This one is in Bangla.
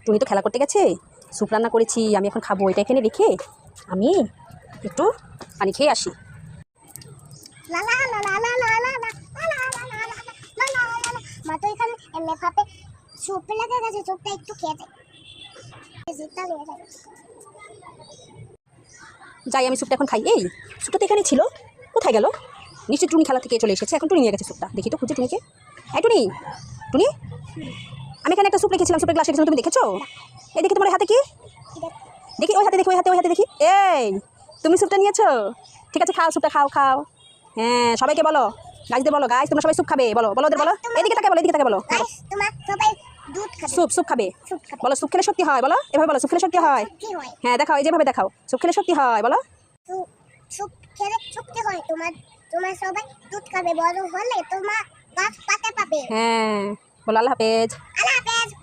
টুনি তো খেলা করতে গেছে, স্যুপ রান্না করেছি, আমি এখন খাবো। এটা এখানে রেখে আমি একটু পানি খেয়ে আসি। মা তো এখানে এমনি ভাবে স্যুপ লেগে গেছে, স্যুপটা একটু খেয়ে যাই। যাই আমি স্যুপটা এখন খাই। এই স্যুপটা তো এখানে ছিল, কোথায় গেল? নিশ্চয়ই টুনি খেলা থেকে চলে এসেছে, এখন টুনি নিয়ে গেছে স্যুপটা। দেখি তো খুঁজে টুনিকে। এই টুনি, টুনি, আমি এখানে একটা স্যুপ রেখেছিলাম, স্যুপের গ্লাস রেখেছিলাম, তুমি দেখেছো? এই দেখি তোমার হাতে কি, দেখি ওই হাতে দেখি, ওই হাতে দেখি। এই তুমি স্যুপটা নিয়েছো? ঠিক আছে, খাও স্যুপটা, খাও খাও। হ্যাঁ, সবাইকে বলো, গাইজদের বলো, গাইজ তোমরা সবাই স্যুপ খাবে, বলো বলো ওদের বলো। এদিকে তাকে বলো, এদিকে তাকে বলো। তোমার সবাই দুধ খাবে, স্যুপ খাবে। বলো স্যুপ খেলে শক্তি হয়, বলো এভাবে বলো, স্যুপ খেলে শক্তি হয়। হ্যাঁ দেখাও, এই যেভাবে দেখাও, স্যুপ খেলে শক্তি হয়, বলো। স্যুপ খেলে শক্তি হয়। তোমার সবাই দুধ খাবে, বড় হলে তোমার গাছ পাতা পাবে। হ্যাঁ বলো, আল্লাহ হাফেজ। আল্লাহ হাফেজ।